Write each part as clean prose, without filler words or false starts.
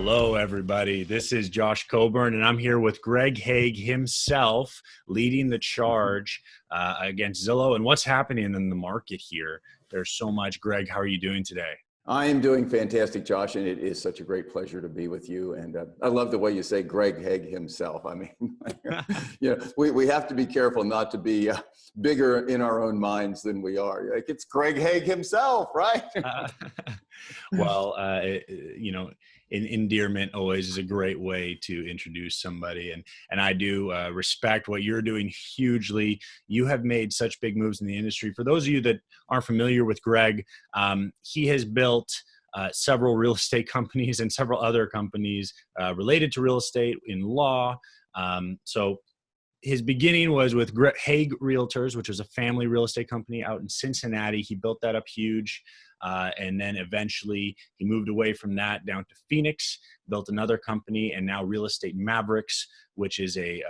Hello, everybody. This is Josh Coburn, and I'm here with Greg Hague himself, leading the charge against Zillow. And what's happening in the market here? There's so much. Greg, how are you doing today? I am doing fantastic, Josh, and it is such a great pleasure to be with you. And I love the way you say Greg Hague himself. I mean, we have to be careful not to be bigger in our own minds than we are. Like, it's Greg Hague himself, right? Endearment always is a great way to introduce somebody. And I do respect what you're doing hugely. You have made such big moves in the industry. For those of you that aren't familiar with Greg, he has built several real estate companies and several other companies related to real estate in law. So his beginning was with Hague Realtors, which was a family real estate company out in Cincinnati. He built that up huge. And then eventually he moved away from that down to Phoenix, built another company, and now Real Estate Mavericks, which is a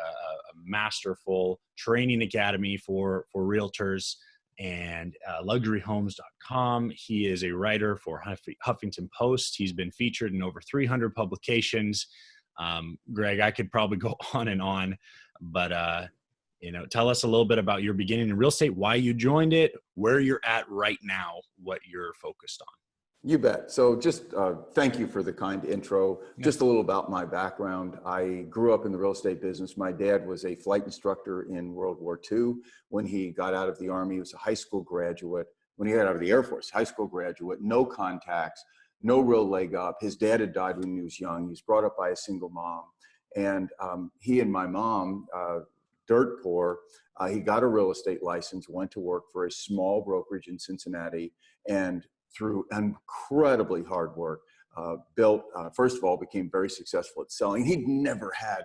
masterful training academy for realtors, and luxuryhomes.com. He is a writer for Huffington Post. He's been featured in over 300 publications. Greg, I could probably go on, but tell us a little bit about your beginning in real estate, why you joined it, where you're at right now, what you're focused on. You bet. So just thank you for the kind intro. Yeah. Just a little about my background. I grew up in the real estate business. My dad was a flight instructor in World War II. When he got out of the Army, he was a high school graduate. When he got out of the Air Force, high school graduate, no contacts, no real leg up. His dad had died when he was young. He was brought up by a single mom. And he and my mom, dirt poor, he got a real estate license, went to work for a small brokerage in Cincinnati, and through incredibly hard work, built, first of all, became very successful at selling. He'd never had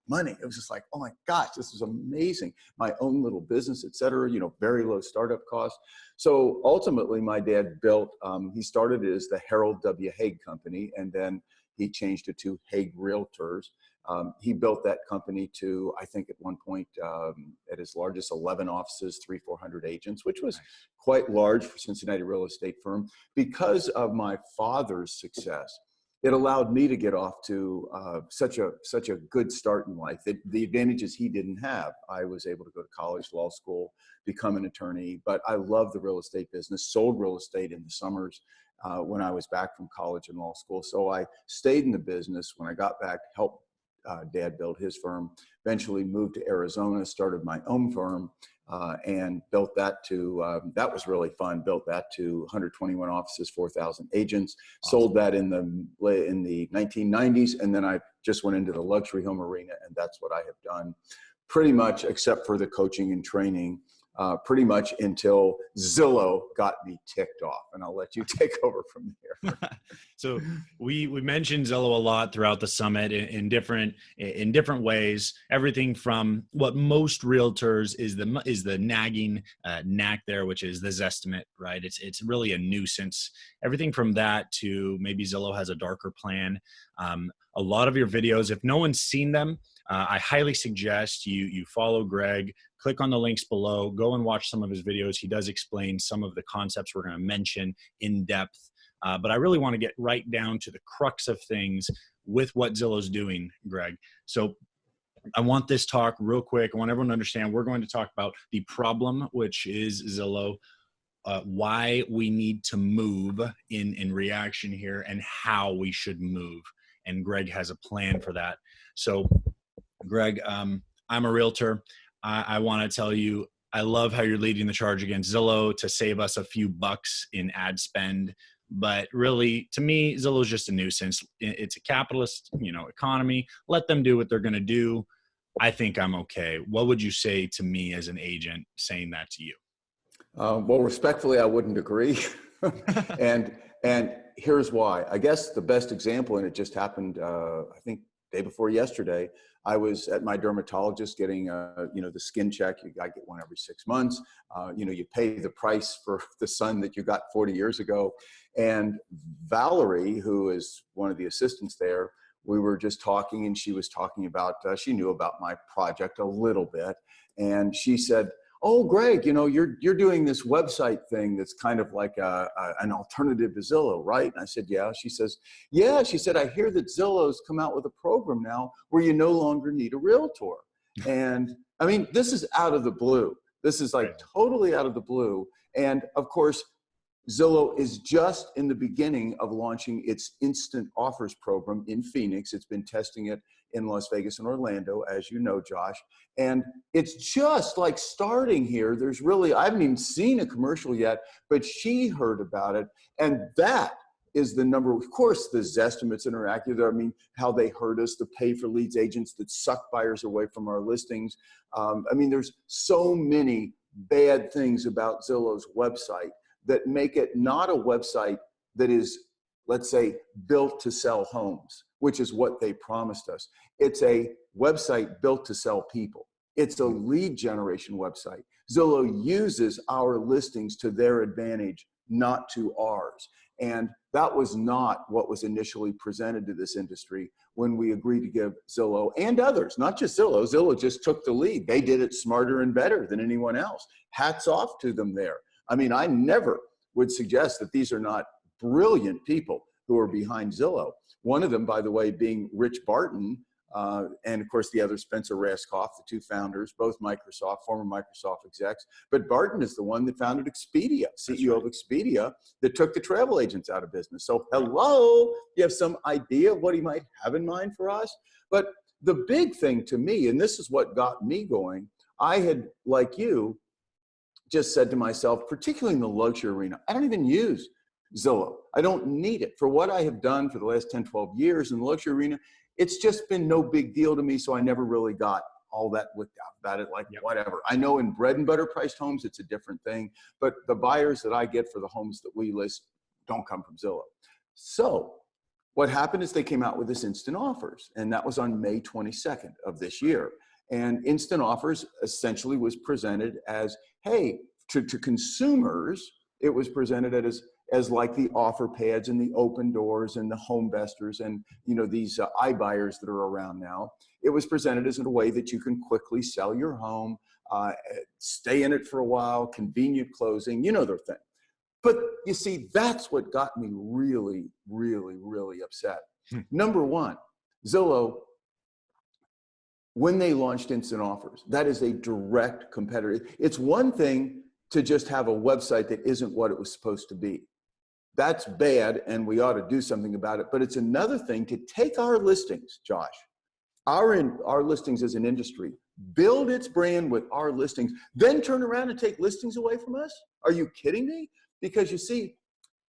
money. It was just like, oh my gosh, this is amazing. My own little business, et cetera, very low startup costs. So ultimately my dad built, he started it as the Harold W. Hague Company, and then he changed it to Hague Realtors. He built that company to, I think at one point, at his largest, 11 offices, 300-400 agents, which was quite large for Cincinnati real estate firm. Because of my father's success, it allowed me to get off to such a good start in life. The advantages he didn't have. I was able to go to college, law school, become an attorney, but I love the real estate business, sold real estate in the summers when I was back from college and law school. So I stayed in the business. When I got back, helped Dad built his firm, eventually moved to Arizona, started my own firm, and built that to, that was really fun, built that to 121 offices, 4,000 agents, awesome. Sold that in the 1990s, and then I just went into the luxury home arena, and that's what I have done pretty much, except for the coaching and training, pretty much until Zillow got me ticked off, and I'll let you take over from there. So we mentioned Zillow a lot throughout the summit in different ways. Everything from what most realtors is the nagging knack there, which is the Zestimate, right? It's really a nuisance. Everything from that to maybe Zillow has a darker plan. A lot of your videos, if no one's seen them, I highly suggest you follow Greg, click on the links below, go and watch some of his videos. He does explain some of the concepts we're going to mention in depth. But I really want to get right down to the crux of things with what Zillow's doing, Greg. So I want this talk real quick. I want everyone to understand we're going to talk about the problem, which is Zillow, why we need to move in reaction here, and how we should move. And Greg has a plan for that. So Greg, I'm a realtor. I want to tell you, I love how you're leading the charge against Zillow to save us a few bucks in ad spend. But really, to me, Zillow is just a nuisance. It's a capitalist, economy. Let them do what they're going to do. I think I'm okay. What would you say to me as an agent saying that to you? Well, respectfully, I wouldn't agree. and here's why. I guess the best example, and it just happened, I think, day before yesterday, I was at my dermatologist getting, the skin check. I get one every 6 months. You pay the price for the sun that you got 40 years ago. And Valerie, who is one of the assistants there, we were just talking, and she was talking about, she knew about my project a little bit. And she said, oh, Greg, you know, you're doing this website thing that's kind of like an alternative to Zillow, right? And I said, yeah. She says, yeah. She said, I hear that Zillow's come out with a program now where you no longer need a realtor. And I mean, this is out of the blue. This is like totally out of the blue. And of course, Zillow is just in the beginning of launching its instant offers program in Phoenix. It's been testing it in Las Vegas and Orlando, as you know, Josh. And it's just like starting here. There's really, I haven't even seen a commercial yet, but she heard about it. And that is the number. Of course, the Zestimates Interactive, I mean, how they hurt us, the pay for leads agents that suck buyers away from our listings. I mean, there's so many bad things about Zillow's website that make it not a website that is, let's say, built to sell homes, which is what they promised us. It's a website built to sell people. It's a lead generation website. Zillow uses our listings to their advantage, not to ours. And that was not what was initially presented to this industry when we agreed to give Zillow and others, not just Zillow. Zillow just took the lead. They did it smarter and better than anyone else. Hats off to them there. I mean, I never would suggest that these are not brilliant people who are behind Zillow. One of them, by the way, being Rich Barton, and of course the other Spencer Raskoff, the two founders, both Microsoft, former Microsoft execs. But Barton is the one that founded Expedia, CEO of Expedia, that took the travel agents out of business. So hello, you have some idea of what he might have in mind for us? But the big thing to me, and this is what got me going, I had, like you, just said to myself, particularly in the luxury arena, I don't even use Zillow. I don't need it. For what I have done for the last 10, 12 years in the luxury arena, it's just been no big deal to me, so I never really got all that looked out about it, like whatever. I know in bread and butter priced homes, it's a different thing, but the buyers that I get for the homes that we list don't come from Zillow. So what happened is they came out with this instant offers, and that was on May 22nd of this year. And instant offers essentially was presented as, hey, to consumers, it was presented as like the offer pads and the open doors and the home investors and, you know, these iBuyers that are around now. It was presented as in a way that you can quickly sell your home, stay in it for a while, convenient closing, you know, their thing. But you see, that's what got me really, really, really upset. Number one, Zillow, when they launched instant offers, that is a direct competitor. It's one thing to just have a website that isn't what it was supposed to be. That's bad, and we ought to do something about it. But it's another thing to take our listings, Josh, our listings as an industry, build its brand with our listings, then turn around and take listings away from us? Are you kidding me? Because you see,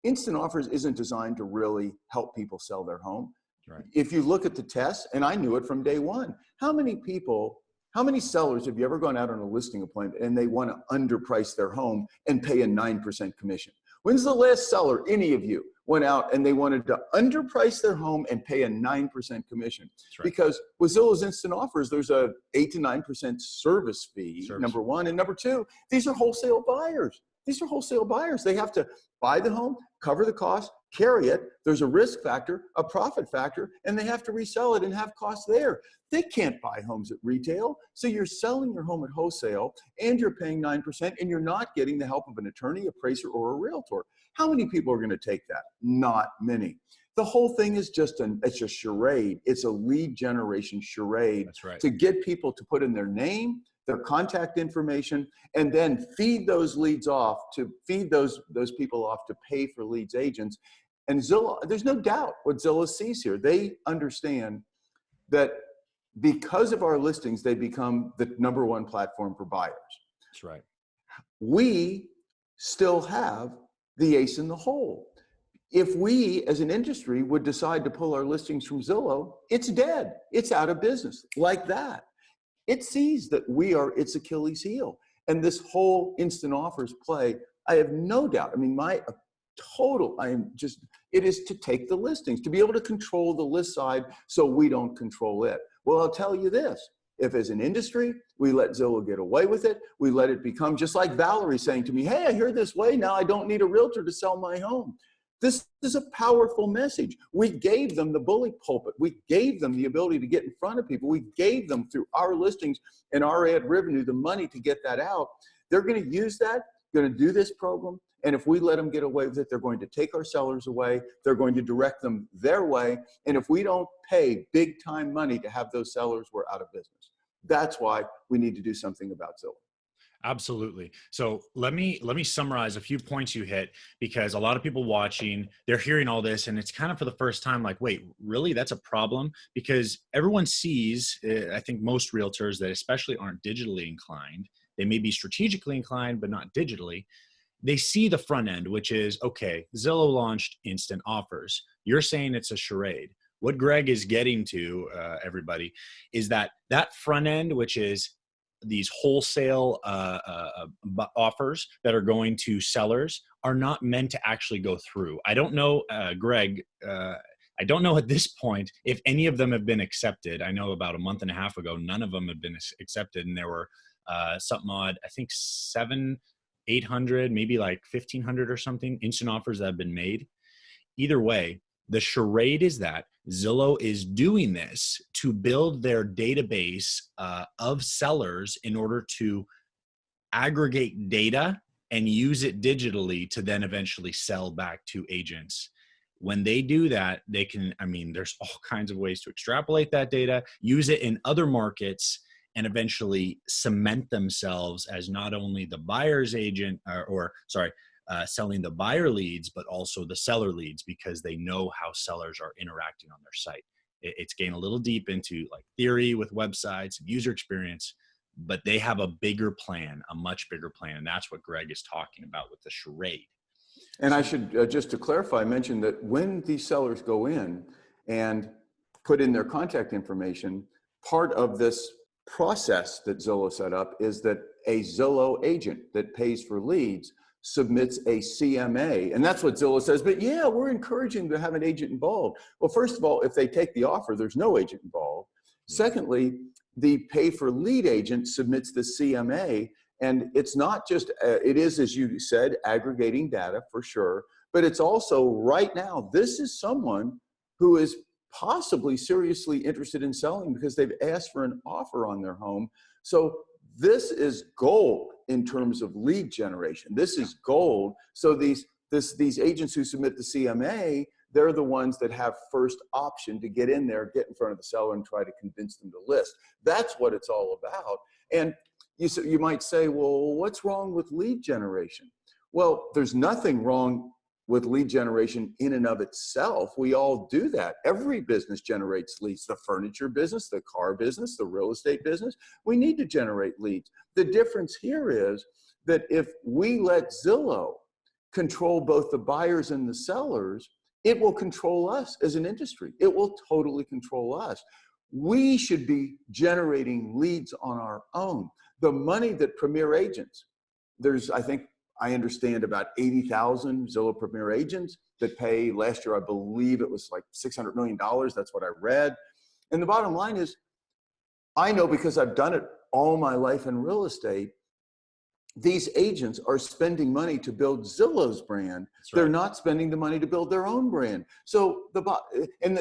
instant offers isn't designed to really help people sell their home. Right. If you look at the tests, and I knew it from day one, how many sellers have you ever gone out on a listing appointment and they want to underprice their home and pay a 9% commission? When's the last seller, any of you, went out and they wanted to underprice their home and pay a 9% commission? Right. Because with Zillow's instant offers, there's a 8 to 9% service fee, number one. And number two, these are wholesale buyers. These are wholesale buyers. They have to buy the home, cover the cost, carry it. There's a risk factor, a profit factor, and they have to resell it and have costs there. They can't buy homes at retail. So you're selling your home at wholesale and you're paying 9% and you're not getting the help of an attorney, appraiser, or a realtor. How many people are going to take that? Not many. The whole thing is it's a charade. It's a lead generation charade. That's right. To get people to put in their name, their contact information, and then feed those leads off, to feed those people off to pay for leads agents. And Zillow, there's no doubt what Zillow sees here. They understand that because of our listings, they become the number one platform for buyers. That's right. We still have the ace in the hole. If we, as an industry, would decide to pull our listings from Zillow, it's dead. It's out of business, like that. It sees that we are its Achilles heel. And this whole instant offers play, I have no doubt. I mean, it is to take the listings, to be able to control the list side so we don't control it. Well, I'll tell you this. If as an industry, we let Zillow get away with it, we let it become just like Valerie saying to me, hey, I hear this way, now I don't need a realtor to sell my home. This is a powerful message. We gave them the bully pulpit. We gave them the ability to get in front of people. We gave them, through our listings and our ad revenue, the money to get that out. They're going to use that, going to do this program. And if we let them get away with it, they're going to take our sellers away. They're going to direct them their way. And if we don't pay big time money to have those sellers, we're out of business. That's why we need to do something about Zillow. Absolutely. So let me summarize a few points you hit, because a lot of people watching, they're hearing all this and it's kind of for the first time like, wait, really? That's a problem? Because everyone sees, I think most realtors that especially aren't digitally inclined, they may be strategically inclined, but not digitally. They see the front end, which is, okay, Zillow launched instant offers. You're saying it's a charade. What Greg is getting to, everybody, is that front end, which is these wholesale offers that are going to sellers, are not meant to actually go through. I don't know, Greg, I don't know at this point if any of them have been accepted. I know about a month and a half ago, none of them have been accepted. And there were something odd, I think 800, maybe like 1,500 or something instant offers that have been made. Either way, the charade is that Zillow is doing this to build their database of sellers in order to aggregate data and use it digitally to then eventually sell back to agents. When they do that, they can, I mean, there's all kinds of ways to extrapolate that data, use it in other markets, and eventually cement themselves as not only the buyer's agent, selling the buyer leads, but also the seller leads, because they know how sellers are interacting on their site. It's getting a little deep into like theory with websites and user experience, but they have a bigger plan, a much bigger plan. And that's what Greg is talking about with the charade. And I should, just to clarify, mention that when these sellers go in and put in their contact information, part of this process that Zillow set up is that a Zillow agent that pays for leads submits a CMA. And that's what Zillow says, but yeah, we're encouraging to have an agent involved. Well, first of all, if they take the offer, there's no agent involved. Secondly, the pay for lead agent submits the CMA. And it's not just, it is, as you said, aggregating data for sure, but it's also right now, this is someone who is possibly seriously interested in selling because they've asked for an offer on their home. So this is gold in terms of lead generation. This is gold. So these agents who submit the CMA, they're the ones that have first option to get in there, get in front of the seller and try to convince them to list. That's what it's all about. And you might say, well, what's wrong with lead generation? Well, there's nothing wrong with lead generation in and of itself. We all do that. Every business generates leads. The furniture business, the car business, the real estate business. We need to generate leads. The difference here is that if we let Zillow control both the buyers and the sellers, it will control us as an industry. It will totally control us. We should be generating leads on our own. The money that Premier agents, there's, I understand about 80,000 Zillow Premier agents that pay. Last year, I believe it was like $600 million. That's what I read. And the bottom line is, I know because I've done it all my life in real estate, these agents are spending money to build Zillow's brand. That's right. They're not spending the money to build their own brand. So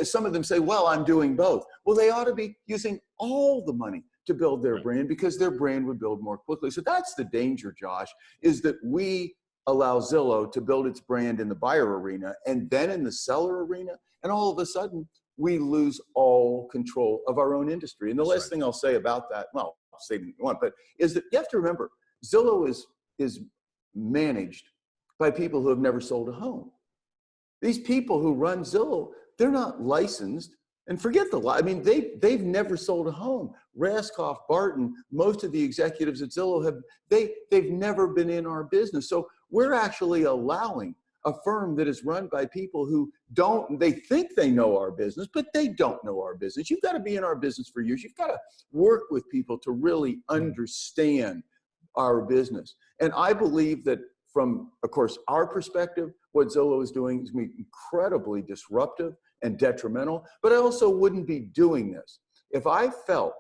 some of them say, well, I'm doing both. Well, they ought to be using all the money to build their brand, because their brand would build more quickly. So that's the danger, Josh, is that we allow Zillow to build its brand in the buyer arena and then in the seller arena. And all of a sudden, we lose all control of our own industry. And the last thing I'll say about that, well, I'll say what you want, but is that you have to remember, Zillow is managed by people who have never sold a home. These people who run Zillow, they're not licensed. And forget they've never sold a home. Raskoff, Barton, most of the executives at Zillow they've never been in our business. So we're actually allowing a firm that is run by people who they think they know our business, but they don't know our business. You've got to be in our business for years. You've got to work with people to really understand our business. And I believe that from, of course, our perspective, what Zillow is doing is incredibly disruptive and detrimental, but I also wouldn't be doing this if I felt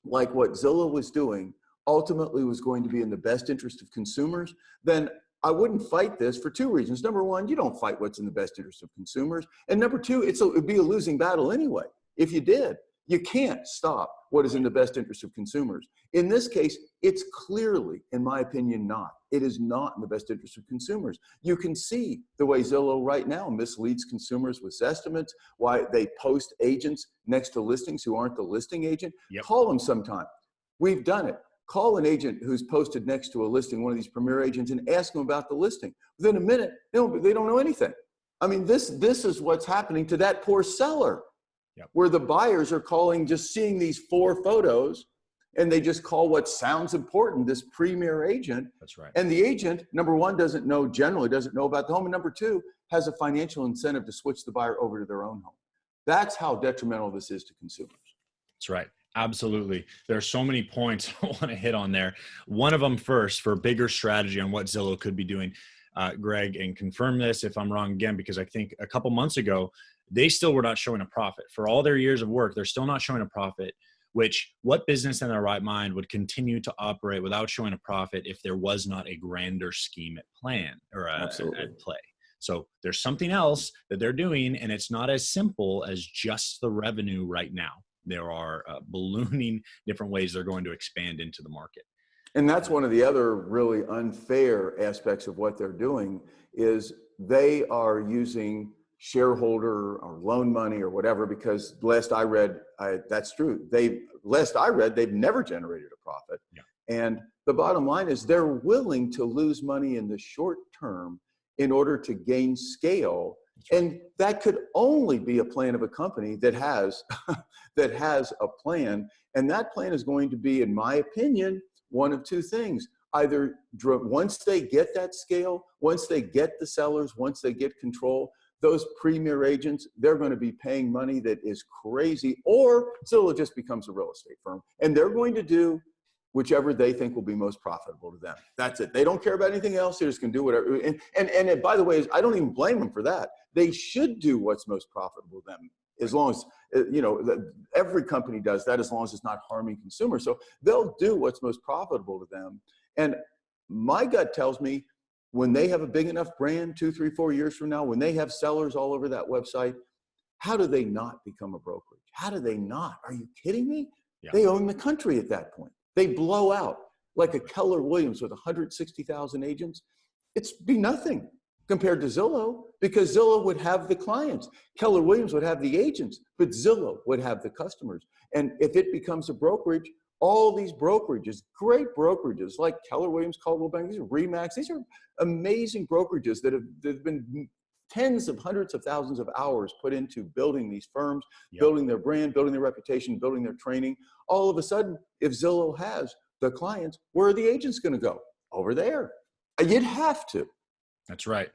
like what Zillow was doing ultimately was going to be in the best interest of consumers. Then I wouldn't fight this for two reasons. Number one, you don't fight what's in the best interest of consumers. And number two, it'd be a losing battle anyway. If you did, You can't stop what is in the best interest of consumers. In this case, it's clearly, in my opinion, not. It is not in the best interest of consumers. You can see the way Zillow right now misleads consumers with estimates, why they post agents next to listings who aren't the listing agent. Yep. Call them sometime. We've done it. Call an agent who's posted next to a listing, one of these premier agents, and ask them about the listing. Within a minute, they don't know anything. I mean, this is what's happening to that poor seller. Yep. Where the buyers are calling, just seeing these 4 photos, and they just call what sounds important, this premier agent. That's right. And the agent, number one, doesn't know about the home, and number two, has a financial incentive to switch the buyer over to their own home. That's how detrimental this is to consumers. That's right. Absolutely. There are so many points I want to hit on there. One of them first, for bigger strategy on what Zillow could be doing, Greg, and confirm this if I'm wrong again, because I think a couple months ago, they still were not showing a profit. For all their years of work, they're still not showing a profit, which what business in their right mind would continue to operate without showing a profit if there was not a grander scheme at play? So there's something else that they're doing, and it's not as simple as just the revenue right now. There are ballooning different ways they're going to expand into the market. And that's one of the other really unfair aspects of what they're doing is they are using shareholder or loan money or whatever, because last I read, that's true. They've never generated a profit. Yeah. And the bottom line is they're willing to lose money in the short term in order to gain scale. And that could only be a plan of a company that has a plan. And that plan is going to be, in my opinion, one of two things. Either once they get that scale, once they get the sellers, once they get control, those premier agents, they're going to be paying money that is crazy, or Zillow just becomes a real estate firm. And they're going to do whichever they think will be most profitable to them. That's it. They don't care about anything else. They're just going to do whatever. And by the way, I don't even blame them for that. They should do what's most profitable to them, as long as, every company does that, as long as it's not harming consumers. So they'll do what's most profitable to them. And my gut tells me when they have a big enough brand 2, 3, 4 years from now, when they have sellers all over that website, how do they not become a brokerage? How do they not? Are you kidding me? Yeah. They own the country at that point. They blow out like a Keller Williams with 160,000 agents. It's be nothing compared to Zillow, because Zillow would have the clients. Keller Williams would have the agents, but Zillow would have the customers. And if it becomes a brokerage, all these brokerages, great brokerages like Keller Williams, Coldwell Banker, these are RE/MAX, these are amazing brokerages that have been tens of hundreds of thousands of hours put into building these firms, yep, building their brand, building their reputation, building their training. All of a sudden, if Zillow has the clients, where are the agents going to go? Over there. You'd have to. That's right.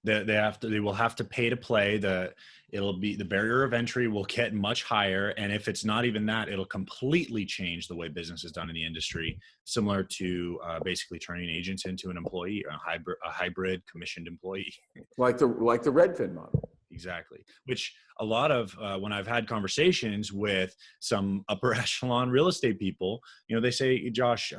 They will have to pay to play. The barrier of entry will get much higher. And if it's not even that, it'll completely change the way business is done in the industry, similar to basically turning agents into an employee, a hybrid commissioned employee. Like the Redfin model. Exactly. Which a lot of, when I've had conversations with some upper echelon real estate people, they say, Josh,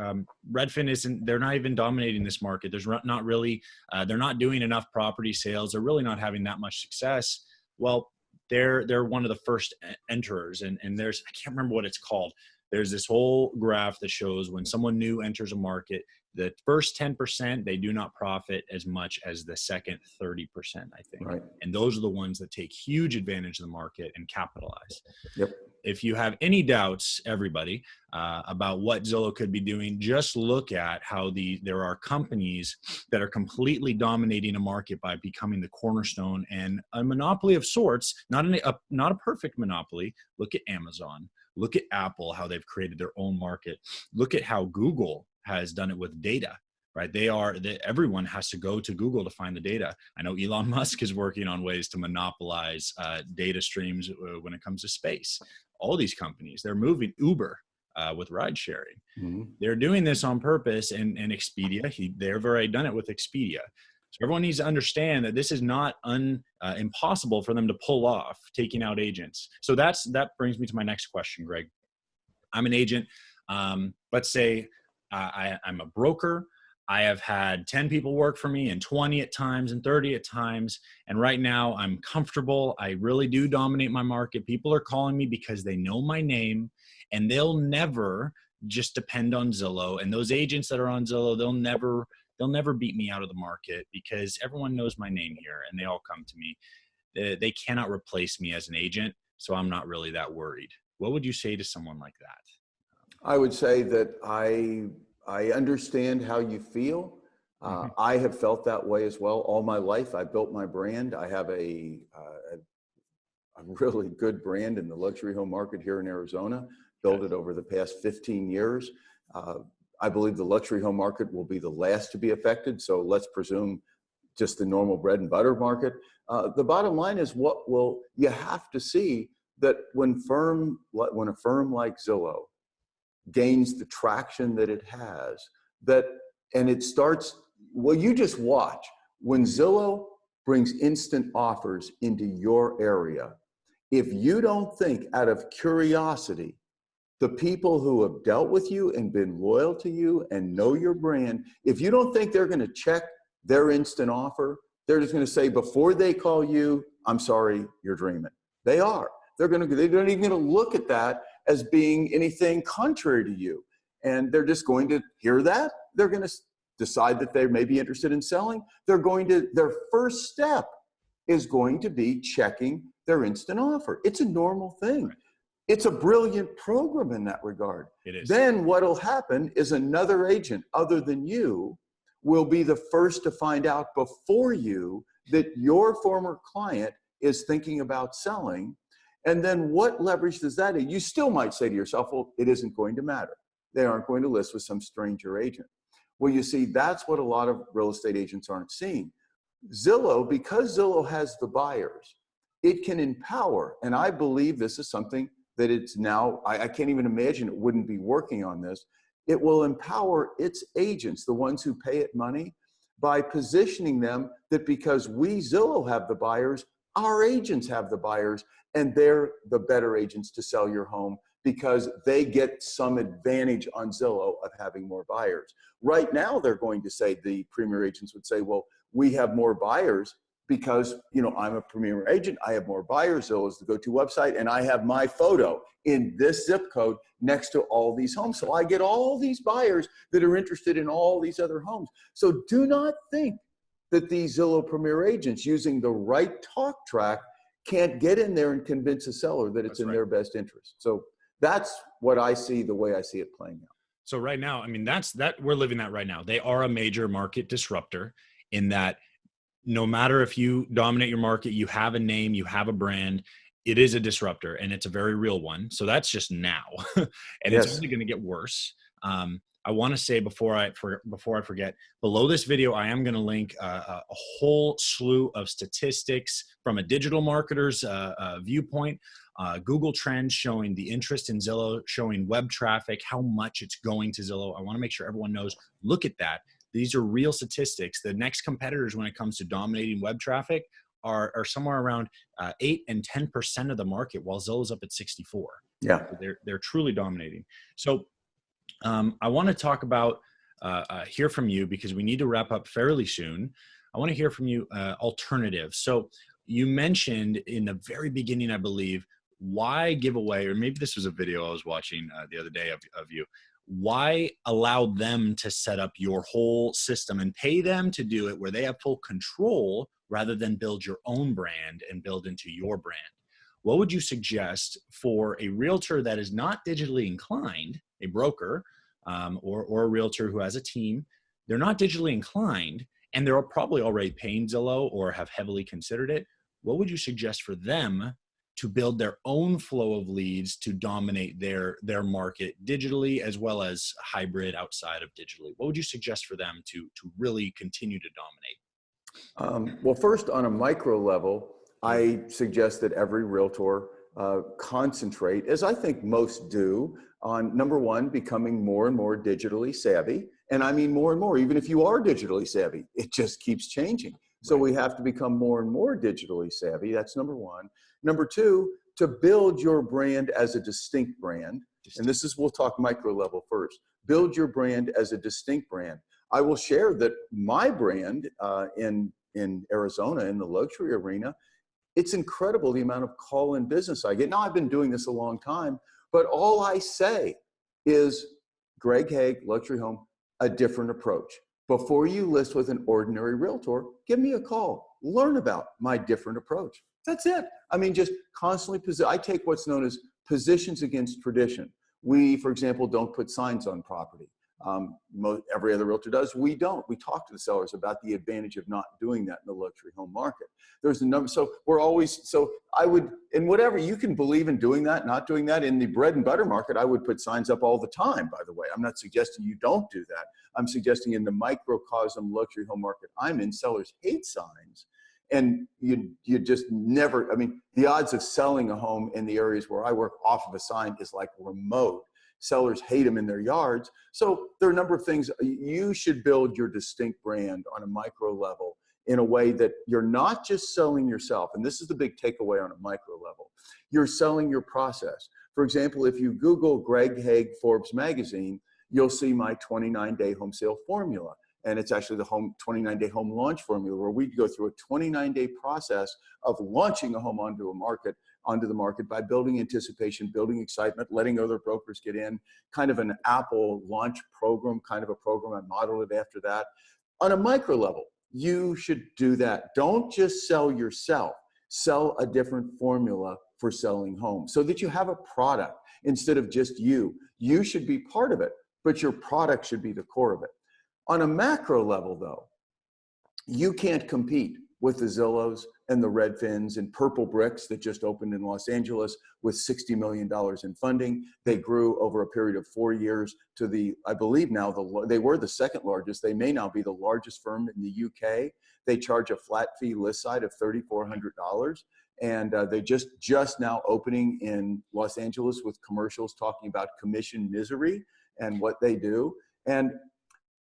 Redfin they're not even dominating this market. There's not really, they're not doing enough property sales. They're really not having that much success. Well, they're one of the first enterers, and I can't remember what it's called. There's this whole graph that shows when someone new enters a market, the first 10%, they do not profit as much as the second 30%, I think. Right. And those are the ones that take huge advantage of the market and capitalize. Yep. If you have any doubts, everybody, about what Zillow could be doing, just look at how there are companies that are completely dominating a market by becoming the cornerstone and a monopoly of sorts, not a perfect monopoly. Look at Amazon. Look at Apple, how they've created their own market. Look at how Google has done it with data, right? Everyone has to go to Google to find the data. I know Elon Musk is working on ways to monopolize data streams when it comes to space. All these companies, they're moving. Uber with ride sharing. Mm-hmm. They're doing this on purpose, and Expedia, they've already done it with Expedia. So everyone needs to understand that this is not impossible for them to pull off, taking out agents. So that brings me to my next question, Greg. I'm an agent. Let's say I'm a broker. I have had 10 people work for me and 20 at times and 30 at times. And right now I'm comfortable. I really do dominate my market. People are calling me because they know my name, and they'll never just depend on Zillow. And those agents that are on Zillow, they'll never beat me out of the market because everyone knows my name here and they all come to me. They cannot replace me as an agent. So I'm not really that worried. What would you say to someone like that? I would say that I understand how you feel. I have felt that way as well all my life. I built my brand. I have a really good brand in the luxury home market here in Arizona, built it over the past 15 years. I believe the luxury home market will be the last to be affected. So let's presume just the normal bread and butter market. The bottom line is you have to see that when a firm like Zillow gains the traction that it has, and it starts, well, you just watch. When Zillow brings instant offers into your area, if you don't think out of curiosity, the people who have dealt with you and been loyal to you and know your brand, if you don't think they're going to check their instant offer, they're just going to say before they call you, I'm sorry, you're dreaming. They are. They're not even going to look at that as being anything contrary to you. And they're just going to hear that. They're going to decide that they may be interested in selling. Their first step is going to be checking their instant offer. It's a normal thing. Right. It's a brilliant program in that regard. It is. Then what'll happen is another agent other than you will be the first to find out before you that your former client is thinking about selling. And then what leverage does that have? You still might say to yourself, well, it isn't going to matter. They aren't going to list with some stranger agent. Well, you see, that's what a lot of real estate agents aren't seeing. Zillow, because Zillow has the buyers, it can empower, and I believe this is something that it's now, I can't even imagine it wouldn't be working on this. It will empower its agents, the ones who pay it money, by positioning them that because we, Zillow, have the buyers, our agents have the buyers, and they're the better agents to sell your home because they get some advantage on Zillow of having more buyers. Right now, they're going to say, the premier agents would say, well, we have more buyers because, I'm a premier agent, I have more buyers, Zillow is the go-to website, and I have my photo in this zip code next to all these homes. So I get all these buyers that are interested in all these other homes. So do not think that these Zillow premier agents using the right talk track can't get in there and convince a seller that it's in their best interest. So that's what I see, the way I see it playing out. So right now, we're living that right now. They are a major market disruptor in that no matter if you dominate your market, you have a name, you have a brand, it is a disruptor and it's a very real one. So that's just now. And It's only going to get worse. I want to say before I forget, below this video, I am going to link a whole slew of statistics from a digital marketer's viewpoint, Google Trends showing the interest in Zillow, showing web traffic, how much it's going to Zillow. I want to make sure everyone knows, look at that. These are real statistics. The next competitors when it comes to dominating web traffic are somewhere around 8 and 10% of the market, while Zillow's up at 64. Yeah, so they're truly dominating. So I want to talk about hear from you because we need to wrap up fairly soon. I want to hear from you alternatives. So you mentioned in the very beginning, I believe, why give away, or maybe this was a video I was watching the other day of you. Why allow them to set up your whole system and pay them to do it where they have full control rather than build your own brand and build into your brand? What would you suggest for a realtor that is not digitally inclined, a broker, or a realtor who has a team? They're not digitally inclined and they're probably already paying Zillow or have heavily considered it. What would you suggest for them to build their own flow of leads to dominate their market digitally as well as hybrid outside of digitally? What would you suggest for them to really continue to dominate? Well, first, on a micro level, I suggest that every realtor concentrate, as I think most do, on number one, becoming more and more digitally savvy. And I mean more and more, even if you are digitally savvy, it just keeps changing. So we have to become more and more digitally savvy. That's number one. Number two, to build your brand as a distinct brand. And this is, we'll talk micro level first. Build your brand as a distinct brand. I will share that my brand in Arizona, in the luxury arena, it's incredible the amount of call-in business I get. Now, I've been doing this a long time, but all I say is, Greg Hague, luxury home, a different approach. Before you list with an ordinary realtor, give me a call. Learn about my different approach. That's it. I mean, just constantly, I take what's known as positions against tradition. We, for example, don't put signs on property. Every other realtor does. We don't. We talk to the sellers about the advantage of not doing that in the luxury home market. There's a number. So we're always, so I would, in whatever, you can believe in doing that, not doing that. In the bread and butter market, I would put signs up all the time, by the way. I'm not suggesting you don't do that. I'm suggesting in the microcosm luxury home market I'm in, sellers hate signs. And you just never, I mean, the odds of selling a home in the areas where I work off of a sign is like remote. Sellers hate them in their yards. So there are a number of things. You should build your distinct brand on a micro level in a way that you're not just selling yourself. And this is the big takeaway on a micro level. You're selling your process. For example, if you Google Greg Hague Forbes magazine, you'll see my 29-day home sale formula. And it's actually the 29-day home launch formula, where we go through a 29-day process of launching a home onto the market by building anticipation, building excitement, letting other brokers get in, kind of an Apple launch program, kind of a program. I modeled it after that. On a micro level, you should do that. Don't just sell yourself. Sell a different formula for selling homes so that you have a product instead of just you. You should be part of it, but your product should be the core of it. On a macro level, though, you can't compete with the Zillows and the Redfins and Purple Bricks that just opened in Los Angeles with $60 million in funding. They grew over a period of 4 years to the, I believe now, they were the second largest. They may now be the largest firm in the UK. They charge a flat fee list side of $3,400. And they just now opening in Los Angeles with commercials talking about commission misery and what they do. And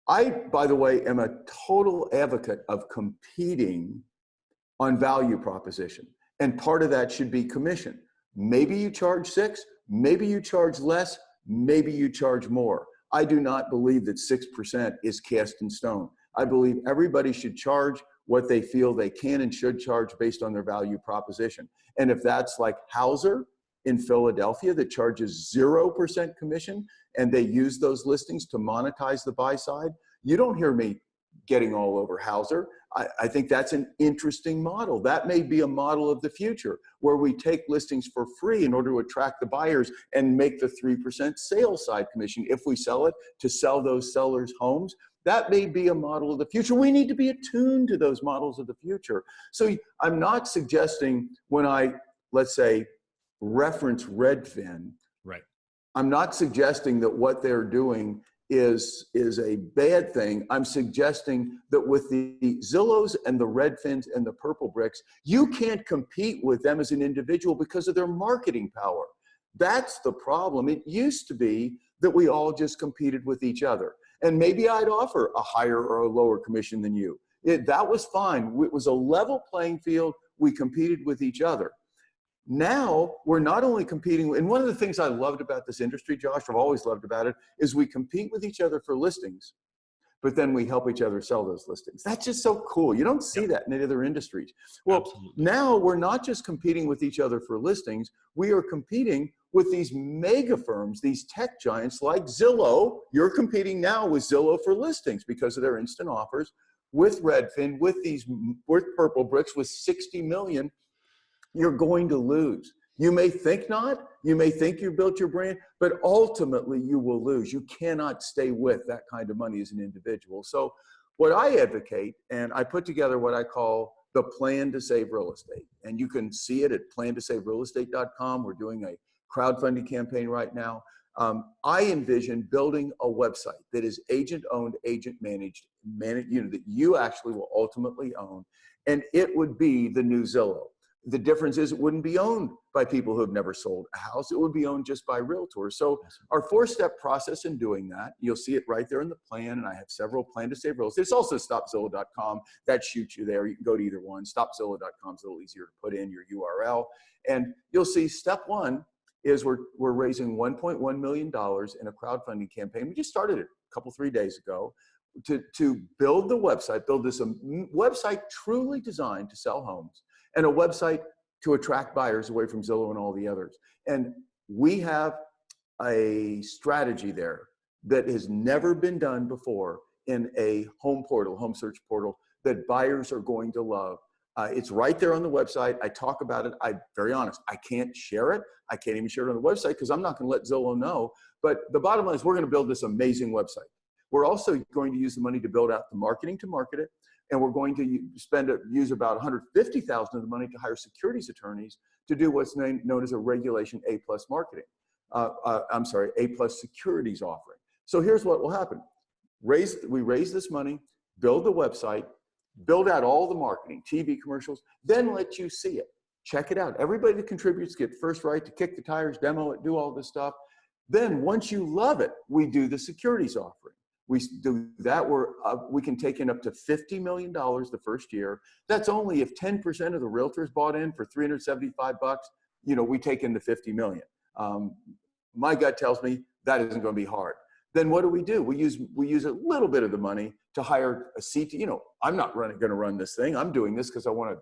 I, by the way, am a total advocate of competing on value proposition. And part of that should be commission. Maybe you charge 6, maybe you charge less, maybe you charge more. I do not believe that 6% is cast in stone. I believe everybody should charge what they feel they can and should charge based on their value proposition. And if that's like Hauser in Philadelphia that charges 0% commission, and they use those listings to monetize the buy side, you don't hear me getting all over Hauser. I think that's an interesting model. That may be a model of the future where we take listings for free in order to attract the buyers and make the 3% sales side commission if we sell it to sell those sellers homes. That may be a model of the future. We need to be attuned to those models of the future. So I'm not suggesting when I, let's say, reference Redfin, right, I'm not suggesting that what they're doing is a bad thing. I'm suggesting that with the Zillows and the Redfins and the Purple Bricks, you can't compete with them as an individual because of their marketing power. That's the problem. It used to be that we all just competed with each other. And maybe I'd offer a higher or a lower commission than you. That was fine. It was a level playing field. We competed with each other. Now we're not only competing, and one of the things I loved about this industry, Josh, I've always loved about it, is we compete with each other for listings, but then we help each other sell those listings. That's just so cool. You don't see that in any other industries. Well, absolutely. Now we're not just competing with each other for listings, we are competing with these mega firms, these tech giants like Zillow. You're competing now with Zillow for listings because of their instant offers, with Redfin, with Purple Bricks, with 60 million. You're going to lose. You may think not, you may think you built your brand, but ultimately you will lose. You cannot stay with that kind of money as an individual. So what I advocate, and I put together what I call the Plan to Save Real Estate. And you can see it at plantosaverealestate.com. We're doing a crowdfunding campaign right now. I envision building a website that is agent-owned, agent-managed, that you actually will ultimately own, and it would be the new Zillow. The difference is it wouldn't be owned by people who have never sold a house. It would be owned just by realtors. So our 4-step process in doing that, you'll see it right there in the plan, and I have several Plan to Save Real Estate. It's also stopzillow.com. That shoots you there. You can go to either one. Stopzillow.com is a little easier to put in your URL. And you'll see step 1 is we're raising $1.1 million in a crowdfunding campaign. We just started it a couple, 3 days ago. to build the website, build this website truly designed to sell homes, and a website to attract buyers away from Zillow and all the others. And we have a strategy there that has never been done before in a home portal, home search portal, that buyers are going to love. It's right there on the website. I talk about it. I'm very honest. I can't share it. I can't even share it on the website because I'm not going to let Zillow know. But the bottom line is we're going to build this amazing website. We're also going to use the money to build out the marketing to market it. And we're going to use about $150,000 of the money to hire securities attorneys to do what's known as a Regulation A+ marketing. A+ securities offering. So here's what will happen. We raise this money, build the website, build out all the marketing, TV commercials, then let you see it. Check it out. Everybody that contributes get first right to kick the tires, demo it, do all this stuff. Then once you love it, we do the securities offering. We do that where we can take in up to $50 million the first year. That's only if 10% of the realtors bought in for $375, we take in the 50 million. My gut tells me that isn't going to be hard. Then what do? We use a little bit of the money to hire a CT. I'm not going to run this thing. I'm doing this because I want to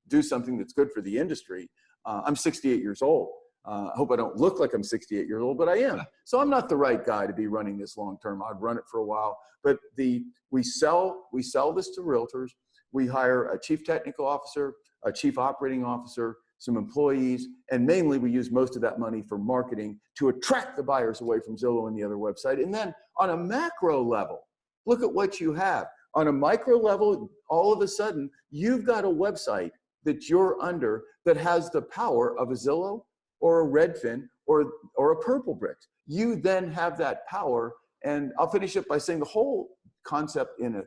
do something that's good for the industry. I'm 68 years old. I hope I don't look like I'm 68 years old, but I am. So I'm not the right guy to be running this long term. I'd run it for a while, but we sell this to realtors. We hire a chief technical officer, a chief operating officer, some employees, and mainly we use most of that money for marketing to attract the buyers away from Zillow and the other website. And then on a macro level, look at what you have. On a micro level, all of a sudden, you've got a website that you're under that has the power of a Zillow or a Redfin or a Purplebricks. You then have that power. And I'll finish it by saying the whole concept in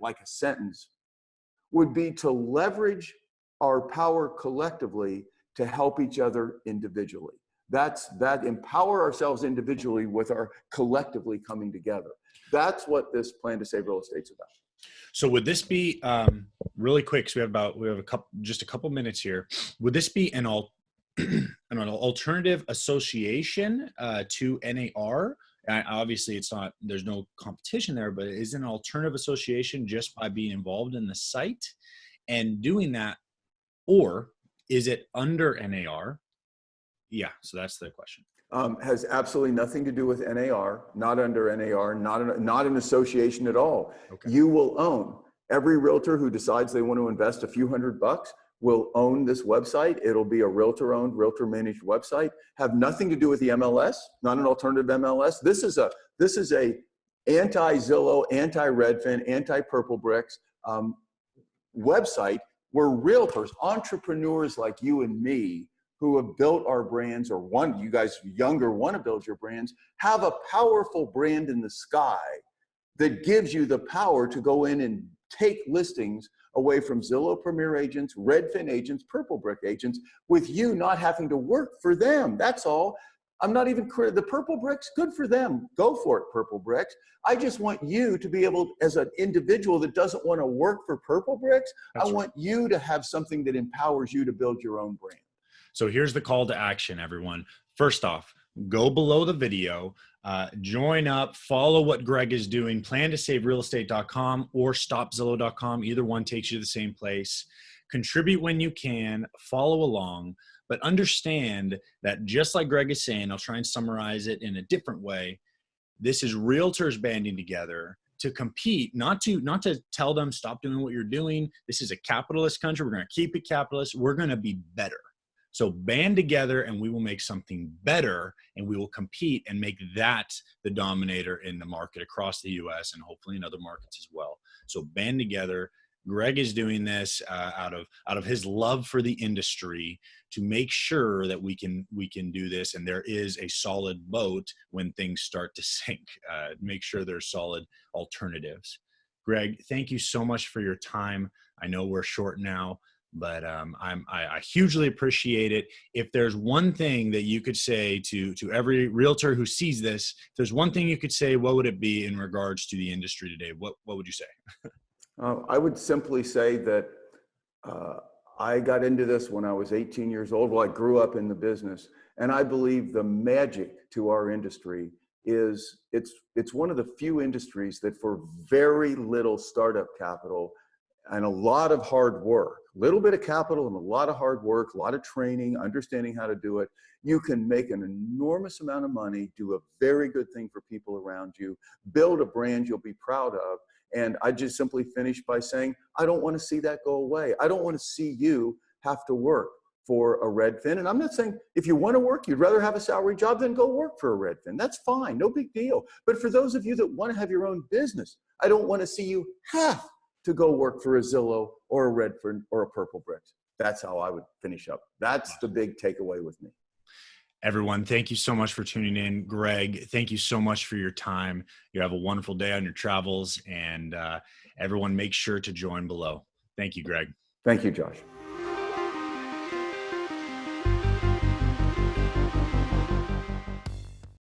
like a sentence would be to leverage our power collectively to help each other individually. That empower ourselves individually with our collectively coming together. That's what this plan to save real estate's about. So would this be really quick? So we have just a couple minutes here. Would this be an alternative association to NAR? Obviously, it's not. There's no competition there, but is it an alternative association just by being involved in the site and doing that? Or is it under NAR? Yeah, so that's the question. Has absolutely nothing to do with NAR, not under NAR, not an association at all. Okay. You will own. Every realtor who decides they want to invest a few $100 will own this website. It'll be a realtor-owned, realtor-managed website. Have nothing to do with the MLS, not an alternative MLS. This is a anti-Zillow, anti-Redfin, anti-Purplebricks website where realtors, entrepreneurs like you and me, who have built our brands, or you guys younger want to build your brands, have a powerful brand in the sky that gives you the power to go in and take listings away from Zillow Premier agents, Redfin agents, Purplebrick agents, with you not having to work for them. That's all. I'm not even the Purplebricks, good for them. Go for it, Purplebricks. I just want you to be able, as an individual that doesn't want to work for Purplebricks, I want you to have something that empowers you to build your own brand. So here's the call to action, everyone. First off, go below the video, join up, follow what Greg is doing, plantosaverealestate.com or stopzillow.com. Either one takes you to the same place. Contribute when you can, follow along, but understand that just like Greg is saying, I'll try and summarize it in a different way. This is realtors banding together to compete, not to tell them stop doing what you're doing. This is a capitalist country. We're going to keep it capitalist. We're going to be better. So band together and we will make something better, and we will compete and make that the dominator in the market across the US and hopefully in other markets as well. So band together. Greg is doing this out of his love for the industry to make sure that we can do this, and there is a solid boat when things start to sink. Make sure there's solid alternatives. Greg, thank you so much for your time. I know we're short now, but I hugely appreciate it. If there's one thing that you could say to every realtor who sees this, if there's one thing you could say, what would it be in regards to the industry today? What would you say? I would simply say that I got into this when I was 18 years old. Well, I grew up in the business, and I believe the magic to our industry is it's one of the few industries that for very little startup capital and a lot of hard work, a little bit of capital and a lot of hard work, a lot of training, understanding how to do it, you can make an enormous amount of money, do a very good thing for people around you, build a brand you'll be proud of. And I just simply finish by saying, I don't want to see that go away. I don't want to see you have to work for a Redfin. And I'm not saying if you want to work, you'd rather have a salary job than go work for a Redfin. That's fine, no big deal. But for those of you that want to have your own business, I don't want to see you have to go work for a Zillow or a Redfin or a Purple Bricks. That's how I would finish up. That's the big takeaway with me. Everyone, thank you so much for tuning in. Greg, thank you so much for your time. You have a wonderful day on your travels, and everyone make sure to join below. Thank you, Greg. Thank you, Josh.